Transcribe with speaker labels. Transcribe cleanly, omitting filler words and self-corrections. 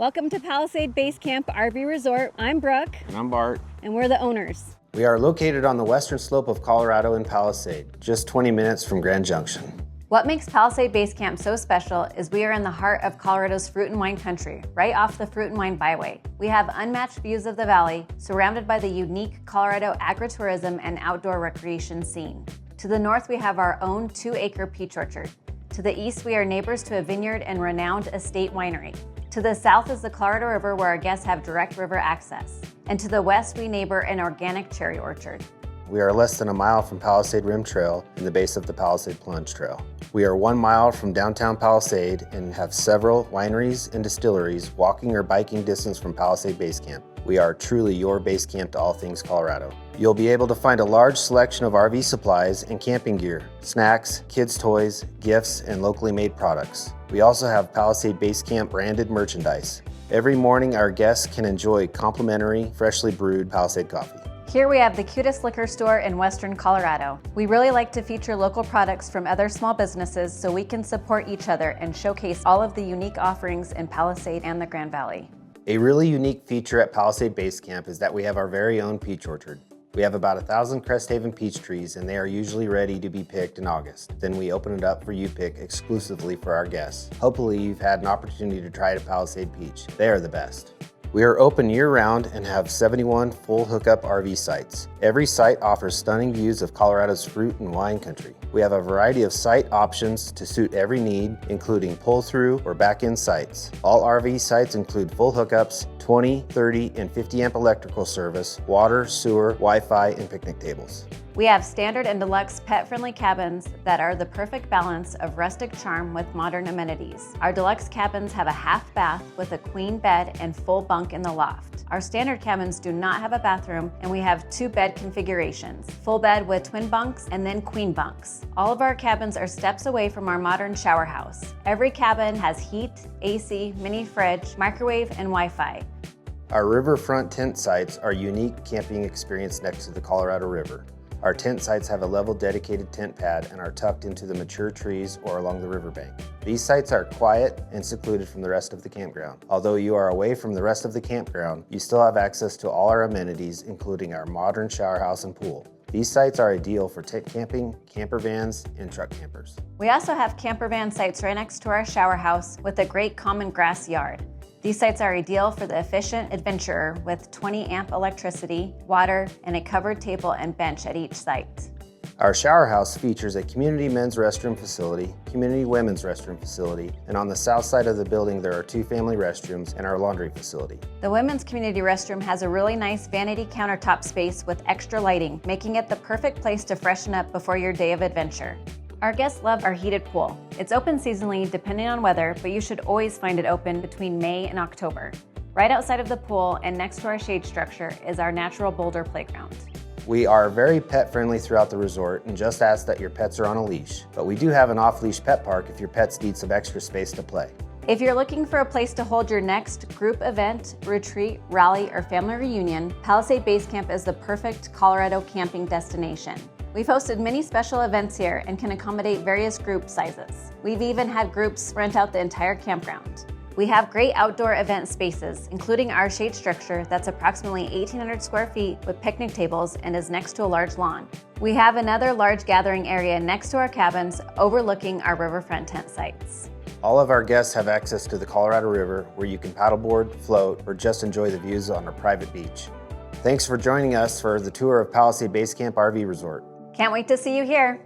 Speaker 1: Welcome to Palisade Basecamp RV Resort. I'm Brooke.
Speaker 2: And I'm Bart.
Speaker 1: And we're the owners.
Speaker 2: We are located on the western slope of Colorado in Palisade, just 20 minutes from Grand Junction.
Speaker 1: What makes Palisade Basecamp so special is we are in the heart of Colorado's fruit and wine country, right off the Fruit and Wine Byway. We have unmatched views of the valley, surrounded by the unique Colorado agritourism and outdoor recreation scene. To the north, we have our own 2-acre peach orchard. To the east, we are neighbors to a vineyard and renowned estate winery. To the south is the Colorado River, where our guests have direct river access. And to the west, we neighbor an organic cherry orchard.
Speaker 2: We are less than a mile from Palisade Rim Trail and the base of the Palisade Plunge Trail. We are 1 mile from downtown Palisade and have several wineries and distilleries walking or biking distance from Palisade Basecamp. We are truly your base camp to all things Colorado. You'll be able to find a large selection of RV supplies and camping gear, snacks, kids' toys, gifts, and locally made products. We also have Palisade Basecamp branded merchandise. Every morning, our guests can enjoy complimentary, freshly brewed Palisade coffee.
Speaker 1: Here we have the cutest liquor store in Western Colorado. We really like to feature local products from other small businesses so we can support each other and showcase all of the unique offerings in Palisade and the Grand Valley.
Speaker 2: A really unique feature at Palisade Basecamp is that we have our very own peach orchard. We have about 1,000 Cresthaven peach trees, and they are usually ready to be picked in August. Then we open it up for you pick exclusively for our guests. Hopefully you've had an opportunity to try a Palisade peach. They are the best. We are open year-round and have 71 full hookup RV sites. Every site offers stunning views of Colorado's fruit and wine country. We have a variety of site options to suit every need, including pull-through or back-end sites. All RV sites include full hookups, 20, 30, and 50 amp electrical service, water, sewer, Wi-Fi, and picnic tables.
Speaker 1: We have standard and deluxe pet-friendly cabins that are the perfect balance of rustic charm with modern amenities. Our deluxe cabins have a half bath with a queen bed and full bunk in the loft. Our standard cabins do not have a bathroom, and we have 2 bed configurations, full bed with twin bunks and then queen bunks. All of our cabins are steps away from our modern shower house. Every cabin has heat, AC, mini fridge, microwave, and Wi-Fi.
Speaker 2: Our Riverfront tent sites are a unique camping experience next to the Colorado River. Our tent sites have a level dedicated tent pad and are tucked into the mature trees or along the riverbank. These sites are quiet and secluded from the rest of the campground. Although you are away from the rest of the campground, you still have access to all our amenities, including our modern shower house and pool. These sites are ideal for tent camping, camper vans, and truck campers.
Speaker 1: We also have camper van sites right next to our shower house with a great common grass yard. These sites are ideal for the efficient adventurer with 20 amp electricity, water, and a covered table and bench at each site.
Speaker 2: Our shower house features a community men's restroom facility, community women's restroom facility, and on the south side of the building there are 2 family restrooms and our laundry facility.
Speaker 1: The women's community restroom has a really nice vanity countertop space with extra lighting, making it the perfect place to freshen up before your day of adventure. Our guests love our heated pool. It's open seasonally depending on weather, but you should always find it open between May and October. Right outside of the pool and next to our shade structure is our natural boulder playground.
Speaker 2: We are very pet friendly throughout the resort and just ask that your pets are on a leash, but we do have an off-leash pet park if your pets need some extra space to play.
Speaker 1: If you're looking for a place to hold your next group event, retreat, rally, or family reunion, Palisade Basecamp is the perfect Colorado camping destination. We've hosted many special events here and can accommodate various group sizes. We've even had groups rent out the entire campground. We have great outdoor event spaces, including our shade structure that's approximately 1,800 square feet with picnic tables and is next to a large lawn. We have another large gathering area next to our cabins overlooking our riverfront tent sites.
Speaker 2: All of our guests have access to the Colorado River where you can paddleboard, float, or just enjoy the views on our private beach. Thanks for joining us for the tour of Palisade Basecamp RV Resort.
Speaker 1: Can't wait to see you here.